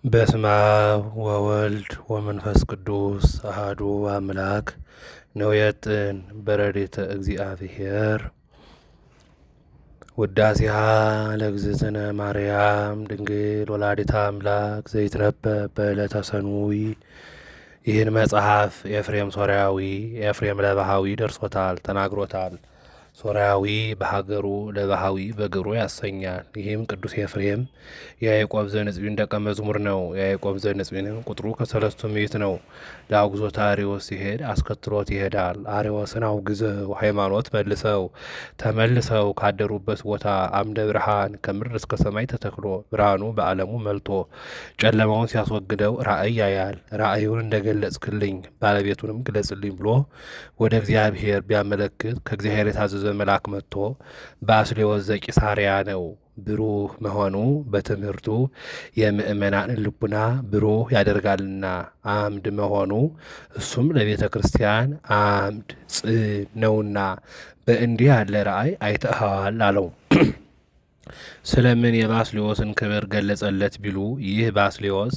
በስመ አብ ወወልድ ወመንፈስ ቅዱስ አሐዱ አምላክ ነውየጥን በረድኤተ እግዚአብሔር ውዳሴሃ ለእግዝእትነ ማርያም ድንግል ወላዲተ አምላክ ዘይትነበብ በዕለተ ሰኑይ። ይህን መጽሐፍ ኤፍሬም ሶርያዊ ኤፍሬም ለባሃዊ ደርሶታል፣ ተናግሮታል። ሶርያዊ በሀገሩ ለባሃዊ በግብሩ ያሰኛል። ይህም ቅዱስ ኤፍሬም የያዕቆብ ዘንጽቢን ደቀ መዝሙር ነው። የያዕቆብ ዘንጽቢንም ቁጥሩ ከሰለስቱ ምዕት ነው። ለአውግዞተ አርዮስ ሲሄድ አስከትሎት ይሄዳል። አርዮስን አውግዘው ሃይማኖት መልሰው ተመልሰው ካደሩበት ቦታ አምደ ብርሃን ከምድር እስከ ሰማይ ተተክሎ ብርሃኑ በዓለሙ መልቶ ጨለማውን ሲያስወግደው ራእይ ያያል። ራእዩን እንደገለጽክልኝ ባለቤቱንም ግለጽልኝ ብሎ ወደ እግዚአብሔር ቢያመለክት ከእግዚአብሔር የታዘዘ መልአክ መጥቶ ባስልዮስ ዘቂሳርያ ነው። ብሩህ መሆኑ በትምህርቱ የምእመናንን ልቡና ብሩህ ያደርጋልና፣ አምድ መሆኑ እሱም ለቤተ ክርስቲያን አምድ ጽን ነውና በእንዲህ ያለ ራእይ አይተኸዋል አለው። ስለምን የባስልዮስን ክብር ገለጸለት ቢሉ ይህ ባስልዮስ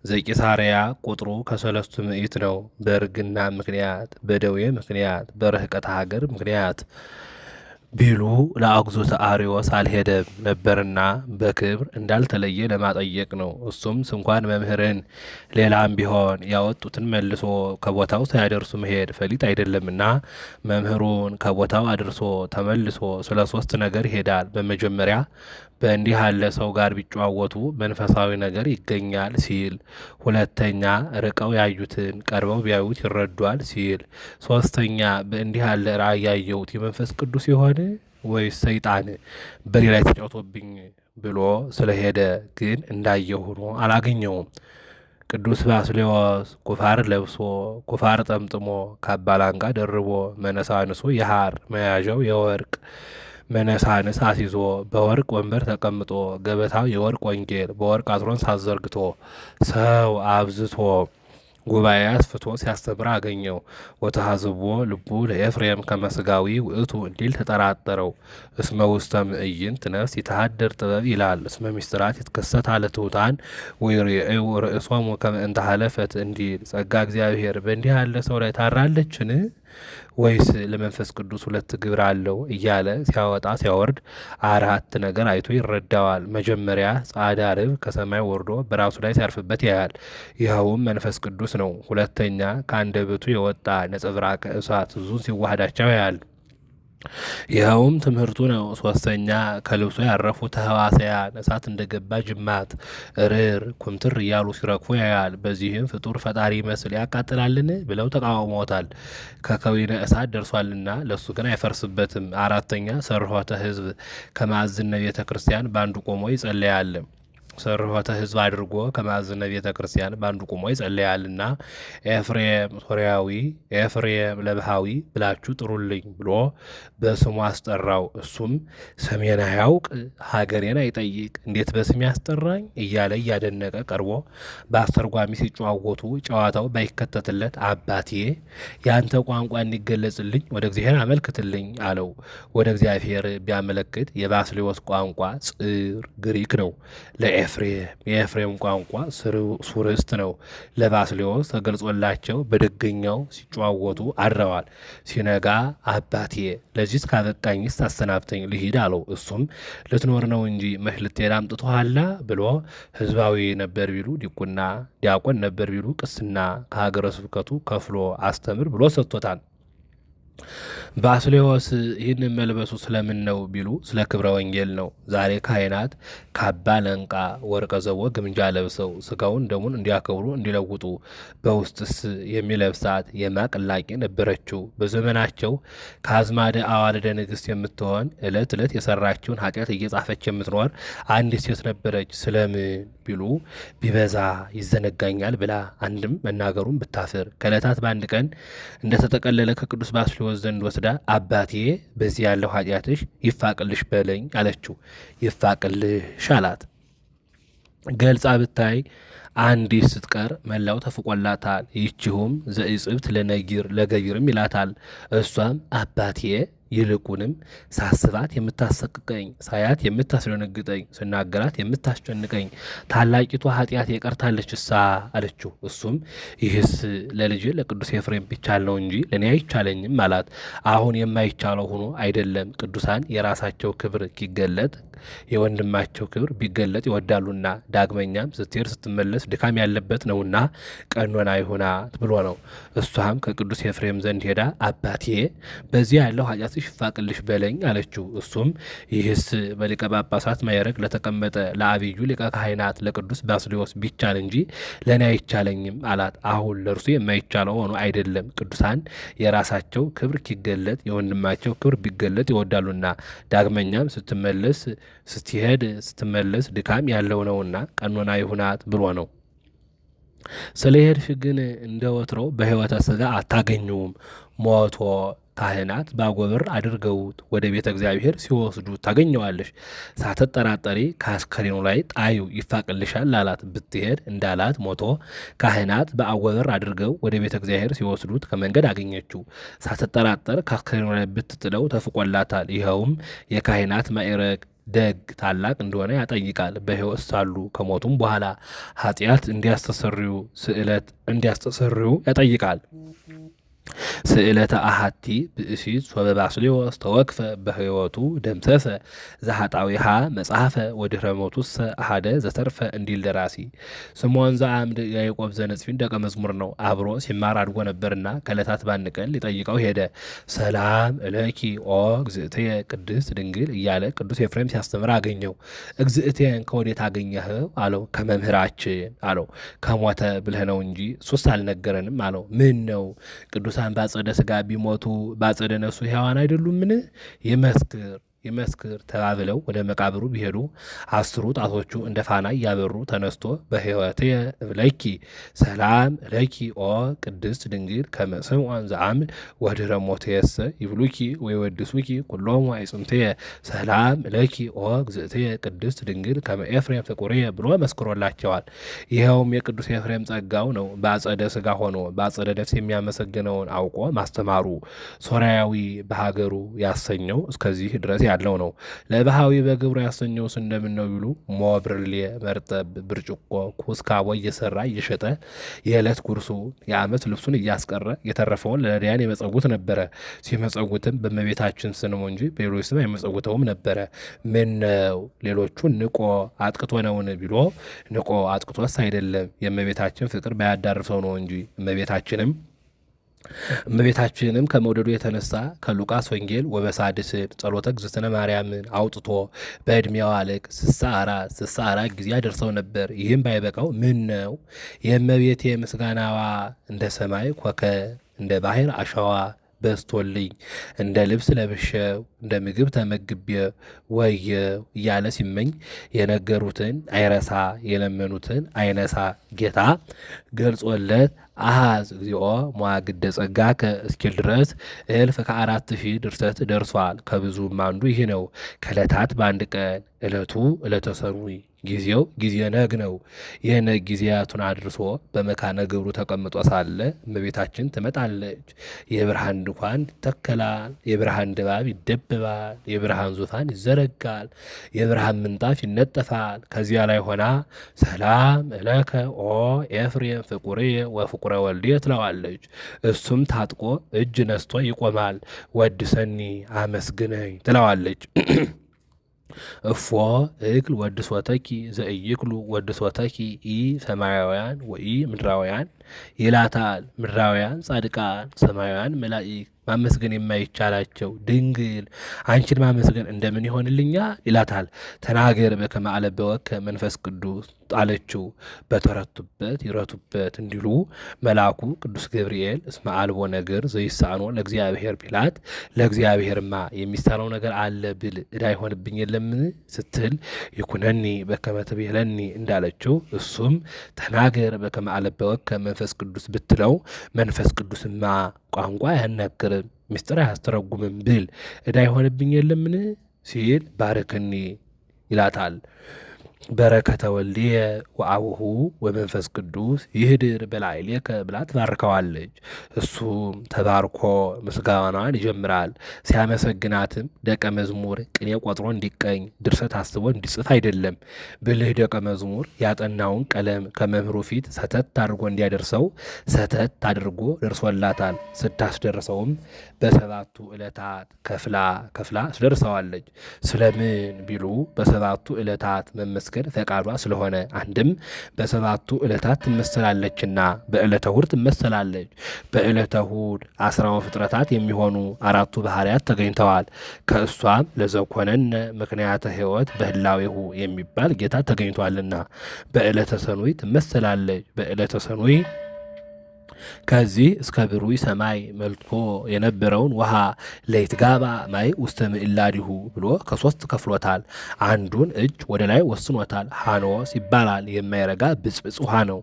ዘቂሳርያ ቁጥሩ ከሰለስቱ ምዕት ነው። በእርግና ምክንያት፣ በደዌ ምክንያት፣ በርህቀት ሀገር ምክንያት ቢሉ ለአግዞተ አርዮስ አልሄደም ነበርና በክብር እንዳልተለየ ለማጠየቅ ነው። እሱም ስንኳን መምህርን ሌላም ቢሆን ያወጡትን መልሶ ከቦታው ሳያደርሱ መሄድ ፈሊጥ አይደለምና መምህሩን ከቦታው አድርሶ ተመልሶ ስለ ሶስት ነገር ይሄዳል። በመጀመሪያ በእንዲህ ያለ ሰው ጋር ቢጨዋወቱ መንፈሳዊ ነገር ይገኛል ሲል፣ ሁለተኛ ርቀው ያዩትን ቀርበው ቢያዩት ይረዷል ሲል፣ ሶስተኛ በእንዲህ ያለ ራእይ ያየሁት የመንፈስ ቅዱስ የሆነ ወይስ ሰይጣን በኔ ላይ ተጫውቶብኝ ብሎ ስለሄደ ግን እንዳየ ሆኖ አላገኘውም። ቅዱስ ባስልዮስ ኩፋር ለብሶ ኩፋር ጠምጥሞ ካባ ላንቃ ደርቦ መነሳንሱ የሐር መያዣው የወርቅ መነሳንስ አስይዞ በወርቅ ወንበር ተቀምጦ ገበታው የወርቅ ወንጌል በወርቅ አዝሮን ሳዘርግቶ ሰው አብዝቶ ጉባኤ አስፍቶ ሲያስተምር አገኘው። ወተሐዝቦ ልቡ ለኤፍሬም ከመስጋዊ ውእቱ እንዲል ተጠራጠረው። እስመ ውስተ ምዕይንት ነፍስ ይተሃደር ጥበብ ይላል። እስመ ሚስጥራት ይትከሰት አለ ትሑታን ወይሬኡ ርእሶሙ ከመ እንተ ሀለፈት እንዲል ጸጋ እግዚአብሔር በእንዲህ ያለ ሰው ላይ ታራለችን ወይስ ለመንፈስ ቅዱስ ሁለት ግብር አለው እያለ ሲያወጣ ሲያወርድ አራት ነገር አይቶ ይረዳዋል። መጀመሪያ ጻዕዳ ርግብ ከሰማይ ወርዶ በራሱ ላይ ሲያርፍበት ያያል። ይኸውም መንፈስ ቅዱስ ነው። ሁለተኛ ከአንደበቱ የወጣ ነጸብራቀ እሳት ብዙን ሲዋሃዳቸው ያያል። ይኸውም ትምህርቱ ነው። ሶስተኛ ከልብሶ ያረፉ ተህዋስያን እሳት እንደገባ ጅማት ርር ኩምትር እያሉ ሲረግፉ ያያል። በዚህም ፍጡር ፈጣሪ መስል ያቃጥላልን ብለው ተቃውሞታል። ከከዊነ እሳት ደርሷልና ለእሱ ግን አይፈርስበትም። አራተኛ ሰርሖተ ሕዝብ ከማዕዝነ ቤተ ክርስቲያን በአንዱ ቆሞ ይጸለያል። ሰርሖተ ሕዝብ አድርጎ ከማዕዝነ ቤተ ክርስቲያን በአንዱ ቆሞ ይጸለያልና ኤፍሬም ሶርያዊ ኤፍሬም ለባሃዊ ብላችሁ ጥሩልኝ ብሎ በስሙ አስጠራው። እሱም ስሜን አያውቅ ሀገሬን አይጠይቅ እንዴት በስሜ ያስጠራኝ እያለ እያደነቀ ቀርቦ በአስተርጓሚ ሲጨዋወቱ ጨዋታው ባይከተትለት አባቴ ያንተ ቋንቋ እንዲገለጽልኝ ወደ እግዚአብሔር አመልክትልኝ አለው። ወደ እግዚአብሔር ቢያመለክት የባስልዮስ ቋንቋ ጽር ግሪክ ነው። የኤፍሬም ቋንቋ ሱርስት ነው። ለባስልዮስ ተገልጾላቸው በደገኛው ሲጨዋወቱ አድረዋል። ሲነጋ አባቴ ለዚህስ ካበቃኝስ አሰናብተኝ ልሂድ አለው። እሱም ልትኖር ነው እንጂ መች ልትሄድ አምጥቶሃላ ብሎ ሕዝባዊ ነበር ቢሉ ዲቁና፣ ዲያቆን ነበር ቢሉ ቅስና ከሀገረ ስብከቱ ከፍሎ አስተምር ብሎ ሰጥቶታል። ባስልዮስ ይህንን መልበሱ ስለምን ነው ቢሉ ስለ ክብረ ወንጌል ነው። ዛሬ ካህናት ካባ ለንቃ ወርቀ ዘቦ ግምጃ ለብሰው ስጋውን ደሙን እንዲያከብሩ እንዲለውጡ በውስጥስ የሚለብሳት የማቅ እላቂ ነበረችው። በዘመናቸው ከአዝማደ አዋልደ ንግሥት የምትሆን ዕለት ዕለት የሰራችውን ኃጢአት እየጻፈች የምትኖር አንዲት ሴት ነበረች። ስለምን ቢሉ ቢበዛ ይዘነጋኛል ብላ አንድም መናገሩን ብታፍር ከዕለታት በአንድ ቀን እንደተጠቀለለ ከቅዱስ ባስልዮስ ዘንድ ወስዳ አባቴ በዚህ ያለው ኃጢአትሽ ይፋቅልሽ በለኝ አለችው። ይፋቅልሽ አላት። ገልጻ ብታይ አንዲት ስትቀር መላው ተፍቆላታል። ይህችሁም ዘኢጽብት ለነጊር ለገቢርም ይላታል። እሷም አባቴ ይልቁንም ሳስባት የምታሰቅቀኝ፣ ሳያት የምታስደነግጠኝ፣ ስናገራት የምታስጨንቀኝ ታላቂቷ ኃጢአት የቀርታለችሳ አለችው። እሱም ይህስ ለልጅ ለቅዱስ ኤፍሬም ቢቻል ነው እንጂ ለእኔ አይቻለኝም አላት። አሁን የማይቻለው ሆኖ አይደለም፣ ቅዱሳን የራሳቸው ክብር ኪገለጥ የወንድማቸው ክብር ቢገለጥ ይወዳሉና፣ ዳግመኛም ስትሄድ ስትመለስ ድካም ያለበት ነውና ቀኖና ይሁናት ብሎ ነው። እሷም ከቅዱስ ኤፍሬም ዘንድ ሄዳ አባቴ በዚህ ያለው ኃጢአትሽ ይፋቅልሽ በለኝ አለችው። እሱም ይህስ በሊቀ ጳጳሳት ማዕረግ ለተቀመጠ ለአብዩ ሊቀ ካህናት ለቅዱስ ባስልዮስ ቢቻል እንጂ ለእኔ አይቻለኝም አላት። አሁን ለእርሱ የማይቻለው ሆኖ አይደለም፣ ቅዱሳን የራሳቸው ክብር ኪገለጥ የወንድማቸው ክብር ቢገለጥ ይወዳሉና፣ ዳግመኛም ስትሄድ ስትመለስ ድካም ያለው ነውና ቀኖና ይሁናት ብሎ ነው። ስለ ሄድሽ ግን እንደ ወትሮው በሕይወተ ሥጋ አታገኙም። ሞቶ ካህናት ባጎበር አድርገውት ወደ ቤተ እግዚአብሔር ሲወስዱ ታገኘዋለሽ። ሳትጠራጠሪ ከአስከሬኑ ላይ ጣዩ ይፋቅልሻል አላት። ብትሄድ እንዳላት ሞቶ ካህናት በአጎበር አድርገው ወደ ቤተ እግዚአብሔር ሲወስዱት ከመንገድ አገኘችው። ሳትጠራጠር ከአስከሬኑ ላይ ብትጥለው ተፍቆላታል። ይኸውም የካህናት ማዕረግ ደግ ታላቅ እንደሆነ ያጠይቃል። በሕይወት ሳሉ ከሞቱም በኋላ ኃጢአት እንዲያስተሰርዩ ስዕለት እንዲያስተሰርዩ ያጠይቃል። ስእለተ አሃቲ ብእሲት ሶበ ባስልዮስ ተወክፈ በሕይወቱ ደምሰሰ ዘኃጣዊሃ መጽሐፈ ወድኅረ ሞቱሰ አሃደ ዘተርፈ እንዲል ደራሲ። ስምዖን ዘአምድ ያዕቆብ ዘነጽፊን ደቀ መዝሙር ነው። አብሮ ሲማር አድጎ ነበርና ከዕለታት በአንድ ቀን ሊጠይቀው ሄደ። ሰላም እለኪ ኦ እግዝእትየ ቅድስት ድንግል እያለ ቅዱስ ኤፍሬም ሲያስተምር አገኘው። እግዝእትየን ከወዴት አገኘኸው አለው። ከመምህራችን አለው። ከሞተ ብለህ ነው እንጂ እሱስ አልነገረንም አለው። ምን ነው ቅዱሳን ባጸደ ሥጋ ቢሞቱ ባጸደ ነፍሱ ሕያዋን አይደሉምን? ይመስክር ተባብለው ወደ መቃብሩ ቢሄዱ 10 ጣቶቹ እንደ ፋና እያበሩ ተነስቶ በሕይወትየ እብለኪ ሰላም እለኪ ኦ ቅድስት ድንግል ከመ ስምዖን ዘአምድ ወድኅረ ሞትየሰ ይብሉኪ ወይወድሱኪ ኩሎሙ አዕጽምትየ ሰላም እለኪ ኦ እግዝእትየ ቅድስት ድንግል ከመ ኤፍሬም ፍቁርየ ብሎ መስክሮላቸዋል። ይኸውም የቅዱስ ኤፍሬም ጸጋው ነው። በአጸደ ሥጋ ሆኖ በአጸደ ነፍስ የሚያመሰግነውን አውቆ ማስተማሩ ሶርያዊ በሀገሩ ያሰኘው እስከዚህ ድረስ ያለው ነው። ለባህዊ በግብሩ ያሰኘውስ እንደምን ነው ቢሉ ሞብርሌ፣ መርጠብ፣ ብርጭቆ፣ ኩስካቦ እየሰራ እየሸጠ የዕለት ጉርሱ የዓመት ልብሱን እያስቀረ የተረፈውን ለነዳያን የመጸውት ነበረ። ሲመጸውትም በእመቤታችን ስም እንጂ በሌሎች ስም አይመጸውተውም ነበረ። ምን ነው ሌሎቹን ንቆ አጥቅቶ ነውን ቢሎ ንቆ አጥቅቶስ አይደለም፣ የእመቤታችን ፍቅር ባያዳርሰው ነው እንጂ እመቤታችንም ከመውደዱ የተነሳ ከሉቃስ ወንጌል ወበሳድስን ጸሎተ እግዝእትነ ማርያምን አውጥቶ በዕድሜዋ ልክ 64 ጊዜ ያደርሰው ነበር። ይህም ባይበቃው ምን ነው የእመቤቴ ምስጋናዋ እንደ ሰማይ ኮከብ እንደ ባህር አሸዋ በስቶልኝ እንደ ልብስ ለብሼው እንደ ምግብ ተመግቤ ወየው እያለ ሲመኝ የነገሩትን አይረሳ የለመኑትን አይነሳ ጌታ ገልጾለት አሃዝ እግዚኦ መዋግደ ጸጋከ እስኪል ድረስ 1000 ድርሰት ደርሷል። ከብዙም አንዱ ይህ ነው። ከዕለታት በአንድ ቀን ዕለቱ ዕለተ ሰኑይ ጊዜው ጊዜ ነግ ነው። የነግ ጊዜያቱን አድርሶ በመካነ ግብሩ ተቀምጦ ሳለ እመቤታችን ትመጣለች። የብርሃን ድንኳን ይተከላል። የብርሃን ድባብ ይደብባል። የብርሃን ዙፋን ይዘረጋል። የብርሃን ምንጣፍ ይነጠፋል። ከዚያ ላይ ሆና ሰላም እለከ ኦ ኤፍሬም ፍቁርየ ወፍቁረ ወልድየ ትለዋለች። እሱም ታጥቆ እጅ ነስቶ ይቆማል። ወድሰኒ አመስግነኝ ትለዋለች። እፎ እክል ወድሶተኪ ዘእይክሉ ወድሶተኪ ኢ ሰማያውያን ወኢ ምድራውያን ይላታል። ምድራውያን ጻድቃን፣ ሰማያውያን መላእክት ማመስገን የማይቻላቸው ድንግል አንቺን ማመስገን እንደምን ይሆንልኛ ይላታል። ተናገር በከመ አለበወከ መንፈስ ቅዱስ ጣለችው። በተረቱበት ይረቱበት እንዲሉ መልአኩ ቅዱስ ገብርኤል እስመ አልቦ ነገር ዘይሳኖ ለእግዚአብሔር ቢላት ለእግዚአብሔርማ የሚሳነው ነገር አለ ብል ዕዳ ይሆንብኝ የለምን ስትል ይኩነኒ በከመ ትቤለኒ እንዳለችው እሱም ተናገር በከመ አለበወከ መንፈስ ቅዱስ ብትለው መንፈስ ቅዱስማ ቋንቋ አያናግርም ምስጢር አያስተረጉምም ብል ዕዳ ይሆንብኝ የለምን ሲል ባርክኒ ይላታል። በረከተ ወልድየ ወአቡሁ ወመንፈስ ቅዱስ ይህድር በላዕሌከ ብላ ትባርከዋለች። እሱም ተባርኮ ምስጋናዋን ይጀምራል። ሲያመሰግናትም ደቀ መዝሙር ቅኔ ቆጥሮ እንዲቀኝ ድርሰት አስቦ እንዲጽፍ አይደለም። ብልህ ደቀ መዝሙር ያጠናውን ቀለም ከመምህሩ ፊት ሰተት አድርጎ እንዲያደርሰው ሰተት አድርጎ ደርሶላታል። ስታስደርሰውም በሰባቱ ዕለታት ከፍላ አስደርሰዋለች። ስለምን ቢሉ በሰባቱ ዕለታት መመስገን ፈቃዷ ስለሆነ፣ አንድም በሰባቱ ዕለታት ትመሰላለችና በዕለተ እሑድ ትመሰላለች። በዕለተ እሑድ 10 ፍጥረታት የሚሆኑ 4ቱ ባህርያት ተገኝተዋል። ከእሷም ለዘኮነነ ምክንያተ ሕይወት በህላዌሁ የሚባል ጌታ ተገኝቷልና በዕለተ ሰኑይ ትመሰላለች። በዕለተ ሰኑይ ከዚህ እስከ ብሩይ ሰማይ መልቶ የነበረውን ውሃ ለይትጋባ ማይ ውስተ ምዕላዲሁ ብሎ ከሶስት ከፍሎታል። አንዱን እጅ ወደ ላይ ወስኖታል፣ ሃኖስ ይባላል። የማይረጋ ብጽብጽ ውሃ ነው።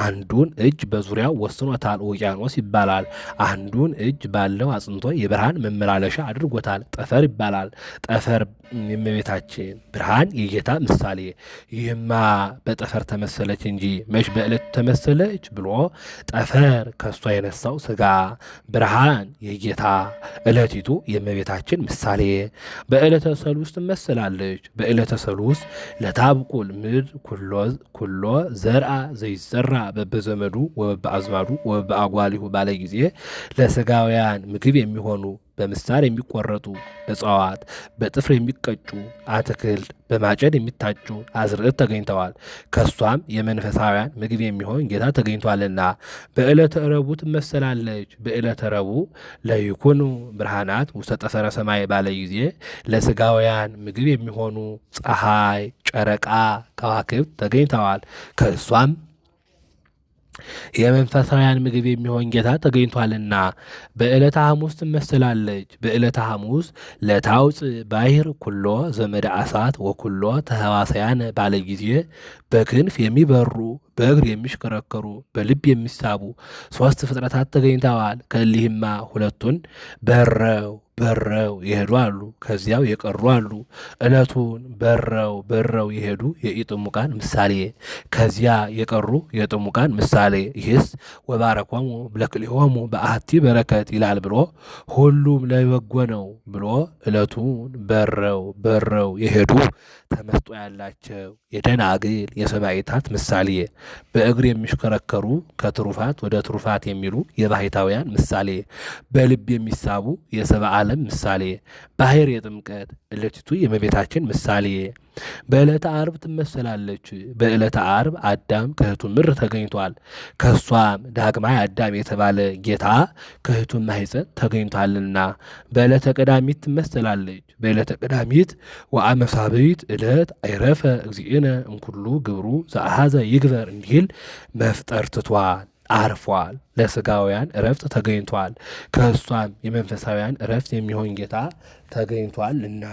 አንዱን እጅ በዙሪያው ወስኖታል፣ ውቅያኖስ ይባላል። አንዱን እጅ ባለው አጽንቶ የብርሃን መመላለሻ አድርጎታል፣ ጠፈር ይባላል። ጠፈር የእመቤታችን ብርሃን የጌታ ምሳሌ። ይህማ በጠፈር ተመሰለች እንጂ መች በዕለት ተመሰለች ብሎ ጠፈር ከእሷ የነሳው ሥጋ ብርሃን የጌታ ዕለቲቱ የእመቤታችን ምሳሌ። በዕለተ ሰሉስ ትመሰላለች። በዕለተ ሰሉስ ለታብቁል ምድር ኩሎ ዘርአ ዘይዘራ በበዘመዱ ወበበአዝማዱ ወበበአጓሊሁ ባለ ጊዜ ለሥጋውያን ምግብ የሚሆኑ በምሳር የሚቆረጡ እጽዋት፣ በጥፍር የሚቀጩ አትክልት፣ በማጨድ የሚታጩ አዝርዕት ተገኝተዋል። ከሷም የመንፈሳውያን ምግብ የሚሆን ጌታ ተገኝቷልና በዕለተ ረቡዕ ትመሰላለች። በዕለተ ረቡዕ ለይኩኑ ብርሃናት ውስተ ጠፈረ ሰማይ ባለ ጊዜ ለሥጋውያን ምግብ የሚሆኑ ፀሐይ፣ ጨረቃ፣ ከዋክብት ተገኝተዋል። ከእሷም የመንፈሳውያን ምግብ የሚሆን ጌታ ተገኝቷልና በዕለተ ሐሙስ ትመስላለች። በዕለተ ሐሙስ ለታውፅ ባሕር ኩሎ ዘመደ አሳት ወኩሎ ተህዋሳያን ባለ ጊዜ በክንፍ የሚበሩ በእግር የሚሽከረከሩ በልብ የሚሳቡ 3 ፍጥረታት ተገኝተዋል። ከሊህማ ሁለቱን በረው የሄዱ አሉ፣ ከዚያው የቀሩ አሉ። ዕለቱን በረው የሄዱ የኢጥሙቃን ምሳሌ፣ ከዚያ የቀሩ የጥሙቃን ምሳሌ። ይህስ ወባረኮሙ ለክልኤሆሙ በአሐቲ በረከት ይላል ብሎ ሁሉም ለበጎ ነው ብሎ ዕለቱን በረው የሄዱ ተመስጦ ያላቸው የደናግል የሰማዕታት ምሳሌ፣ በእግር የሚሽከረከሩ ከትሩፋት ወደ ትሩፋት የሚሉ የባሕታውያን ምሳሌ፣ በልብ የሚሳቡ የሰብአ ዓለም ምሳሌ፣ ባሕር የጥምቀት ዕለቲቱ የእመቤታችን ምሳሌ። በዕለተ ዓርብ ትመሰላለች። በዕለተ ዓርብ አዳም ከእህቱ ምድር ተገኝቷል። ከእሷም ዳግማይ አዳም የተባለ ጌታ ከእህቱ ማኅፀን ተገኝቷልና በዕለተ ቀዳሚት ትመሰላለች። በዕለተ ቀዳሚት ወአመሳብዕት ዕለት አይረፈ እግዚእነ እምኩሉ ግብሩ ዘአኀዘ ይግበር እንዲል መፍጠር ትቷል፣ አርፏል። ለሥጋውያን እረፍት ተገኝቷል። ከእሷም የመንፈሳውያን እረፍት የሚሆን ጌታ ተገኝቷልና